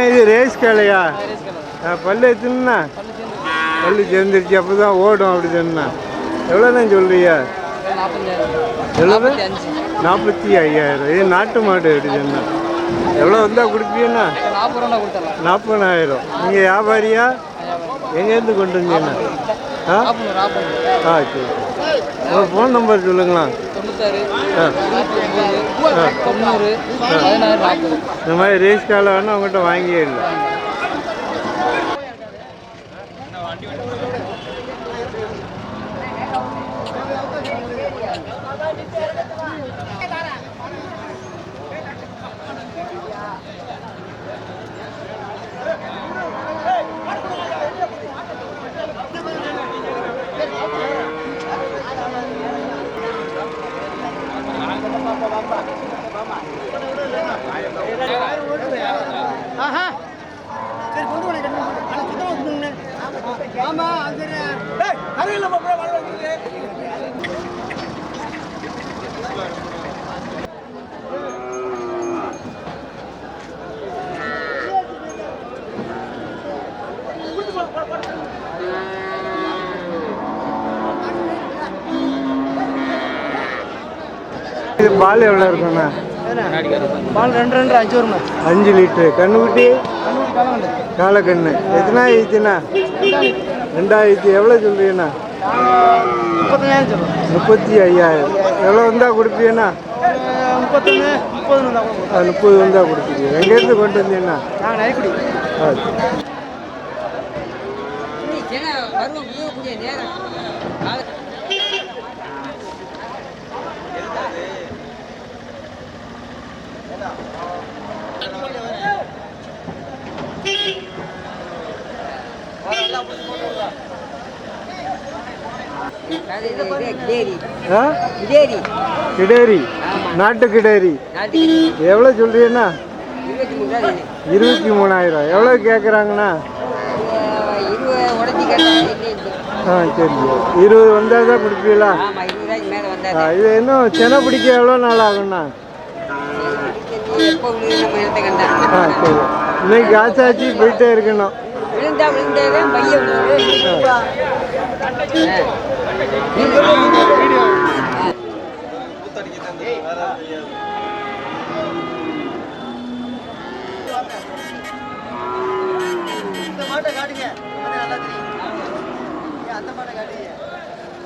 இது ரேஸ் காலையா? பல்லு எத்துனா பல்லு சேர்ந்துருச்சு, அப்போ தான் ஓடும். அப்படி சொன்னா எவ்வளோண்ணே சொல்றியா? 45,000. இது நாட்டு மாடு. அப்படி சொன்னா எவ்வளோ வந்தால் கொடுப்பீங்கண்ணா? 40,000. நீங்கள் வியாபாரியா? எங்கேருந்து கொண்டு வந்தீங்கண்ணா? சரி. உங்கள் ஃபோன் நம்பர் சொல்லுங்களா? இந்த மாதிரி ரேஸ் காலை வேணால் அவங்ககிட்ட வாங்கியே இல்லை. இது பால் எவ்வளோ இருக்குண்ணா? பால் 2 5 வருமா? 5 லிட்டரு. கண்ணுக்குட்டி காலக்கண்ணு எத்தனா ஆயிடுச்சுண்ணா? 2000. எவ்வளோ சொல்றீங்கண்ணா? 35,000. எவ்வளோ வந்தால் கொடுப்பீங்கண்ணா? 30 வந்தால் கொடுப்பீங்க. எங்கேருந்து கொண்டு வந்தீங்கண்ணா? கிடேரி, நாட்டு கிடேரி. எவ்வளோ சொல்றீங்கண்ணா? 23,000. எவ்வளோ கேட்குறாங்கண்ணா? சரி. 20 வந்தால் தான் கொடுப்பீங்களா? இது இன்னும் செனை பிடிக்க எவ்வளோ நாள் ஆகுண்ணா? சரி. இன்னைக்கு காசாச்சு போயிட்டே இருக்கணும்.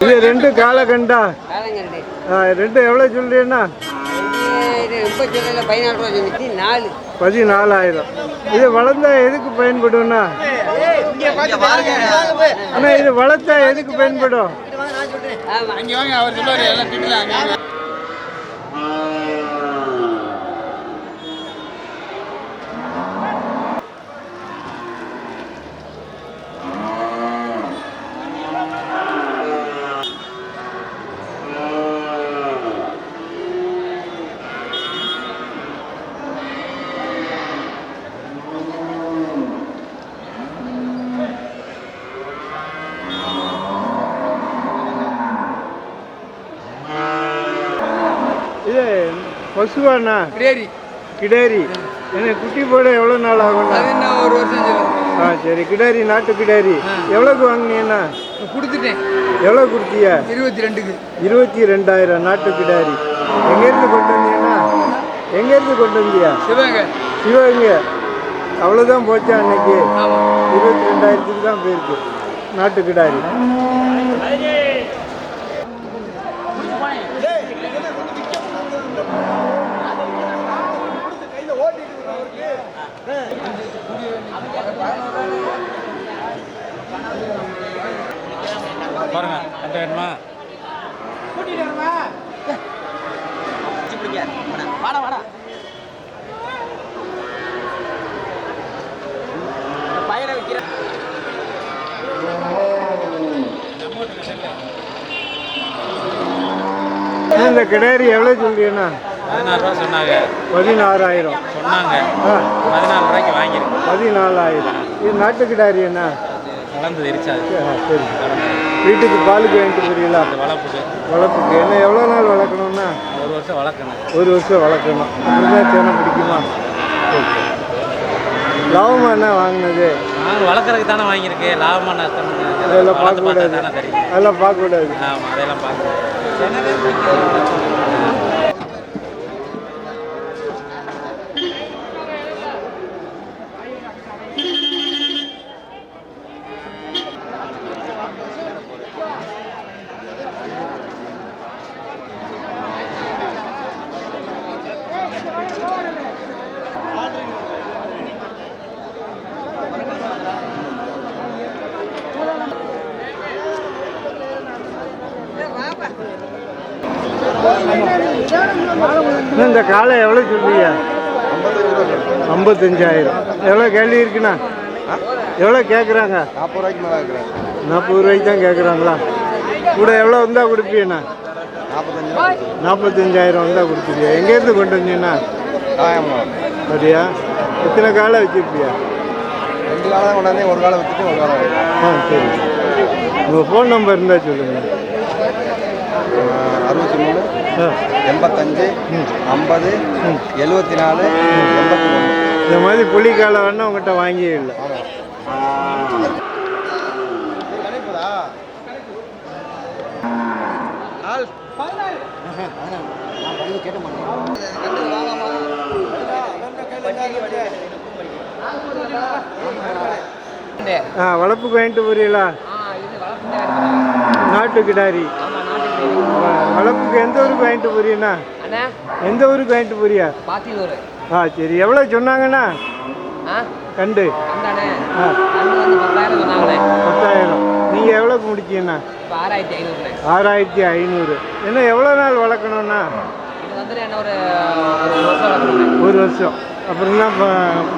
இது 2 காலக்கண்டா. 2 எவ்வளோ சொல்றீங்கண்ணா? 14,000. இது வளர்ந்தா எதுக்கு பயன்படும்ண்ணா? அண்ணா இது வளர்த்தா எதுக்கு பயன்படும்? பசுவாண்ணா? கிடேரி. எனக்கு குட்டி போட எவ்வளோ நாள் ஆகும்ண்ணா? 1 வருஷம். சரி. கிடேரி, நாட்டு கிடேரி. எவ்வளோக்கு வாங்கினீங்கண்ணா? கொடுத்துட்டேன். எவ்வளோ கொடுத்தீங்க? 22க்கு. 22,000 நாட்டு கிடேரி. எங்கேருந்து கொண்டு வந்தீங்கண்ணா? எங்கேருந்து கொண்டு வந்தியா? சிவகங்கை. அவ்வளோதான் போச்சா அன்னைக்கு? 22,000க்கு தான் போயிருக்கு நாட்டு கிடாரி. பாருங்க அந்த வேணுமா? வாடா வாடா. பயிரை வைக்கிற இந்த கிடாரி எவ்வளோ சொல்றீங்கண்ணா? 14 ரூபா சொன்னாங்க. 16,000 சொன்னாங்க. 14 ரூபாய்க்கு வாங்கிருக்கு. 14,000. இது நாட்டு கிடாரி என்ன? கலந்து எரிச்சாது. சரி. வீட்டுக்கு பாலுக்கு வாங்கிட்டு போறீங்களா? வளர்ப்புக்கு வளர்ப்புக்கு என்ன எவ்வளோ நாள் வளர்க்கணும்னா? 1 வருஷம் வளர்க்கணும். 1 வருஷம் வளர்க்கணும். அப்படிதான் சேனை பிடிக்குமா? ஓகே. லாபமா என்ன வாங்கினது? நாங்கள் வளர்க்குறதுக்கு தானே வாங்கியிருக்கேன். லாபமாக நஷ்டம் அதெல்லாம் பார்க்கக்கூடாது. தானே தெரியும். அதெல்லாம் பார்க்கக்கூடாது. ஆமாம், அதெல்லாம் பார்க்கக்கூடாது. இந்த காலை எவ்வளோ சொல்றீங்க? 55,000. எவ்வளோ கேள்வி இருக்குண்ணா? எவ்வளோ கேட்குறாங்க? 40 ரூபாய்க்கு மேலே இருக்கிறேன். 40 ரூபாய்க்கு தான் கேட்குறாங்களா? கூட எவ்வளோ வந்தால் கொடுப்பீங்கண்ணா? 45,000 வந்தால் கொடுப்பீங்க. எங்கேருந்து கொண்டு வந்தீங்கண்ணா? அப்படியா? எத்தனை காலை வச்சுருப்பியா? 2 காலம் தான் கொண்டாந்தேன். ஒரு காலம் வச்சுட்டு ஒரு காலம். சரி. உங்கள் ஃபோன் நம்பர் இருந்தால் சொல்லுங்கள். 63 85 50 74 81. இந்த மாதிரி புளி காலை வேணா உங்கள்கிட்ட வாங்கியே இல்லை. வளர்ப்புக்கு வாங்கிட்டு போறீங்களா? நாட்டு கிடாரி. வளர்ப்புக்கு எந்த ஊருக்கு வாங்கிட்டு போறீங்கண்ணா? எந்த ஊருக்கு வாங்கிட்டு போறியா? சரி. எவ்வளோ சொன்னாங்கண்ணா கண்டு? 10,000. நீங்கள் எவ்வளோக்கு முடிச்சீங்கண்ணா? 6,500. என்ன எவ்வளோ நாள் வளர்க்கணும்ண்ணா? 1 வருஷம். அப்புறம் தான்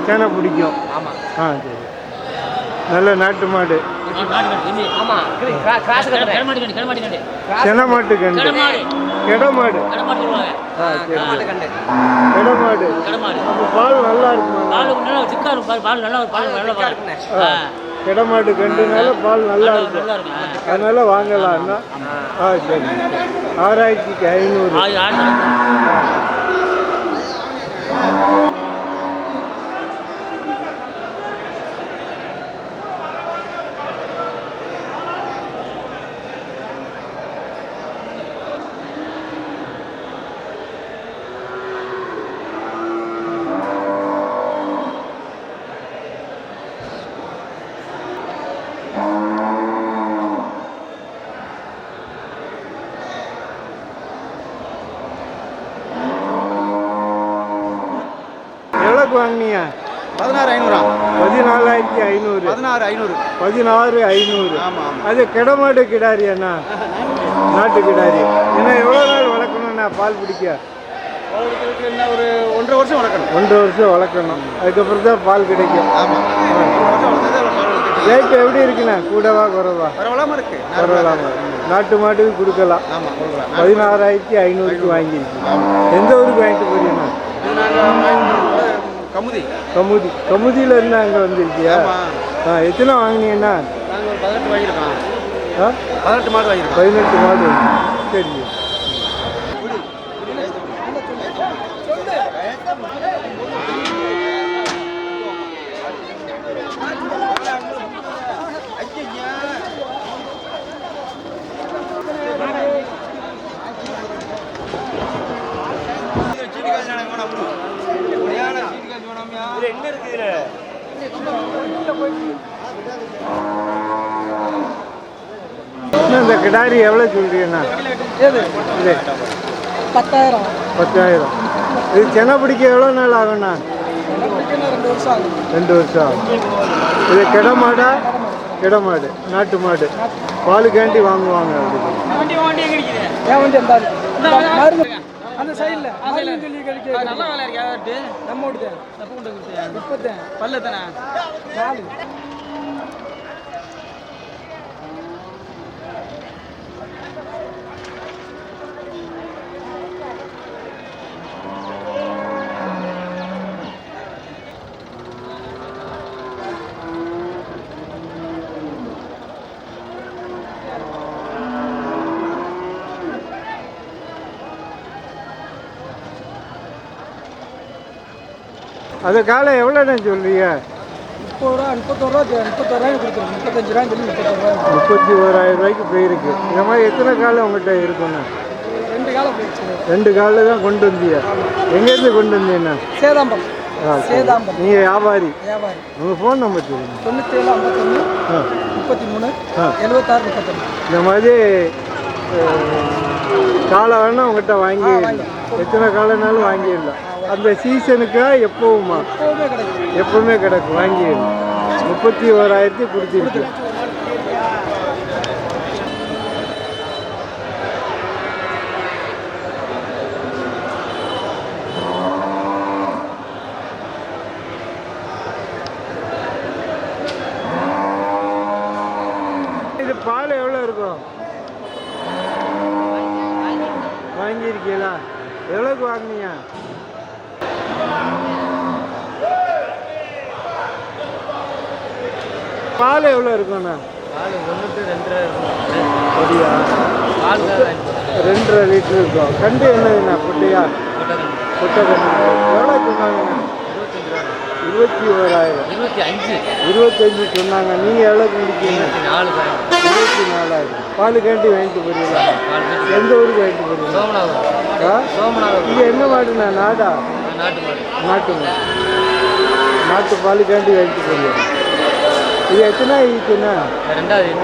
சேனை பிடிக்கும். சரி. நல்ல நாட்டு மாடு. சென மாட்டு கண்டு. கெட மாடு. கெட மாடு. பால் நல்லா இருக்குமா? கெட மாடு கண்டுனால பால் நல்லா இருக்கும். அதனால வாங்கலாம்னா? சரி. 6,500. வாங்கினியா? 16,500. 14,500. 16,500. அது கிடமாடு கிடாரி அண்ணா? நாட்டு கிடாரி. ஏன்னா எவ்வளோ நாள் வளர்க்கணும்ண்ணா பால் பிடிக்க? ஒரு 1.5 வருஷம் வளர்க்கணும். 1.5 வருஷம் வளர்க்கணும். அதுக்கப்புறம் தான் பால் கிடைக்கும். ரேட்டு எப்படி இருக்குண்ணா? கூடவா குறவா? பரவாயில்லாம. நாட்டு மாட்டுக்கு கொடுக்கலாம். 16,500க்கு வாங்கிருக்கு. எந்த ஊருக்கு வாங்கிட்டு போறீங்கண்ணா? கமுதியில் இருந்து அங்கே வந்துருக்கியா? எத்தனை வாங்கினீங்கண்ணா? 18 வாங்கியிருக்கோம். 18 மாடு வாங்கியிருக்கோம். 18 மாடு. சரி. இந்த கிடாரி எவ்வளோ சொல்றீங்கண்ணா? இது 10,000. 10,000. இது செனை பிடிக்க எவ்வளோ நாள் ஆகும்ண்ணா? 2 வருஷம் ஆகும். இது கிட மாடா? கிட மாடு. நாட்டு மாடு. பாலுக்காண்டி வாங்குவாங்க. அந்த சைடில் நல்ல வேலை இருக்கு. நம்ம பல்லு தானே 4. அது காலை எவ்வளோண்ணே சொல்றீங்க? 30 ரூபா 31 கொடுத்துருங்க. 35 ரூபான்னு சொல்லி 31,000 ரூபாய்க்கு போயிருக்கு. இந்த மாதிரி எத்தனை காலை உங்கள்கிட்ட இருக்குண்ணா? 2 காலம் போயிடுச்சு. 2 காலில் தான் கொண்டு வந்தீங்க. எங்கேருந்து கொண்டு வந்தீங்கண்ணா? சேதாம்பரம். சேதாம்பரம். நீங்கள் வியாபாரி? வியாபாரி. உங்கள் ஃபோன் நம்பர் சொல்லுங்கள். 97 51 33 76 31. இந்த மாதிரி காலை வேணால் உங்கள்கிட்ட வாங்கிடலாம். எத்தனை காலைனாலும் வாங்கிடலாம். அந்த சீசனுக்காக எப்போவுமா? எப்பவுமே கிடக்கும். வாங்கிடலாம். 31,000 கொடுத்துருக்கு. இது பால் எவ்வளோ இருக்கும்? வாங்கியிருக்கீங்களா? எவ்வளோக்கு வாங்கினீங்க? பால் எவ்வளோ இருக்குண்ணா? பால் 1-2 அப்படியா? பால் 2.5 லிட்டர் இருக்கும். கண்டு என்னதுண்ணா? குட்டையா? குட்டை கண்டு. எவ்வளோ சொன்னாங்கண்ணா? 21,000. 25 சொன்னாங்க. நீங்கள் எவ்வளோ குடிக்கீங்க? 24,000. பால் கேண்டி வாங்கிட்டு போறீங்களா? எந்த ஊருக்கு வாங்கிட்டு போறீங்க? இது என்ன மாடுண்ணா? நாடா? நாட்டு மாடு. நாட்டு பால் கேண்டி வாங்கிட்டு போறீங்க. இது எத்தனை ஈத்துண்ணா? 2வது.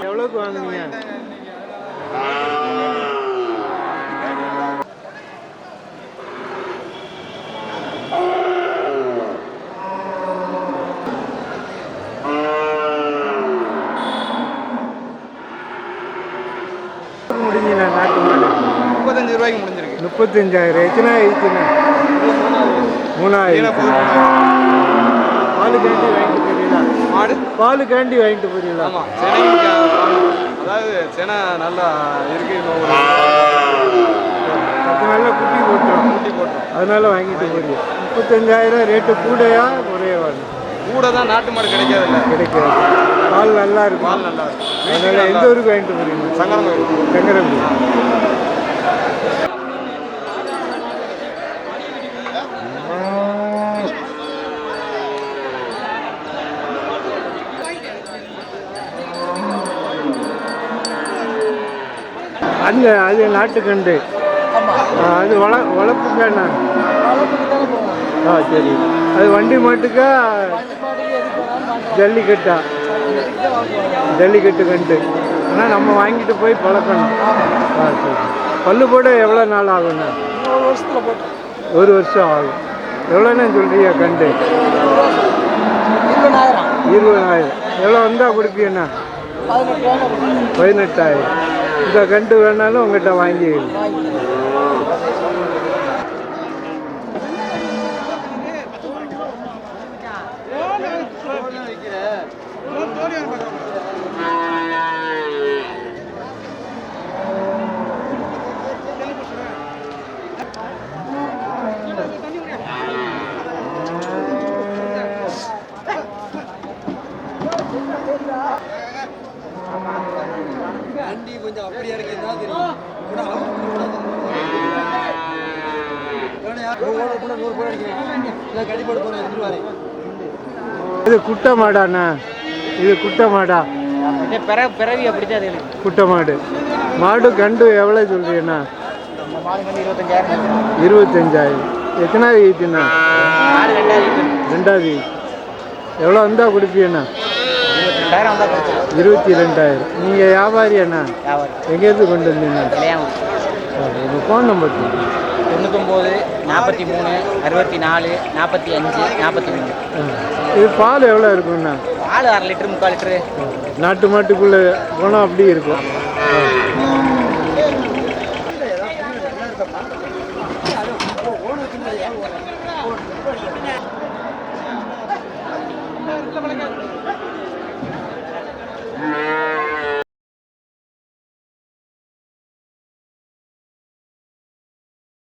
எவ்வளோக்கு வாங்குனீங்க? முடிஞ்சுண்ணா நாட்டு மாடு? 35 ரூபாய்க்கு முடிஞ்சிருக்கு. 35,000. எத்தனை ஆயிடுச்சுண்ணா? 3,000. பால் கேண்டி வாங்கிட்டு போறீங்களா? மாடு பால் கேண்டி வாங்கிட்டு போறீங்களா? ஆமாம். அதாவது செனை நல்லா இருக்கு. 10 நாளில் குட்டி போட்டுரும். அதனால வாங்கிட்டு போறீங்க. 35,000 ரேட்டு கூடையா குறையவா? கூட தான். நாட்டு மாடு கிடைக்காதுல்ல. கிடைக்காது. பால் நல்லா இருக்கும். பால் நல்லா இருக்கும். அதனால எந்த ஊருக்கு வாங்கிட்டு போறீங்க? சங்கரன். அந்த அது நாட்டுக்கண்டு. அது வளர்ப்புக்காண்ணா? சரி. அது வண்டி மாட்டுக்கா ஜல்லிக்கட்டா? ஜல்லிக்கட்டு கண்டு. ஆனால் நம்ம வாங்கிட்டு போய் பழக்கணும். சரி. பல்லு போட எவ்வளோ நாள் ஆகுண்ணா? 1 வருஷம் ஆகும். எவ்வளோண்ணா சொல்கிறீங்க கண்டு? 20,000. எவ்வளோ வந்தால் கொடுப்பீங்கண்ணா? 18,000. இந்த கண்டு வேணாலும் உங்கள்கிட்ட வாங்கிக்கலாம். கொஞ்சம் அப்படியே இருக்குன்னா தெரியும். இது குட்டை மாடாண்ணா? இது குட்டை மாடா? பிறவி அப்படிதான் அது. குட்டை மாடு. மாடு கண்டு எவ்வளோ சொல்றீங்கண்ணா? 25,000. எத்தனாவது ஈத்துண்ணா? 2வது. எவ்வளோ வந்தால் கொடுப்பீங்கண்ணா? 22,000. நீங்கள் வியாபாரி அண்ணா? எங்கேருந்து கொண்டு வந்தீங்க? உங்கள் ஃபோன் நம்பர்? 99 43 64 45 43. இது பால் எவ்வளோ இருக்குண்ணா? பால் 1/2 லிட்டர் 3/4 லிட்டரு. நாட்டு மாட்டுக்குள்ளே போனால் அப்படி இருக்கும்.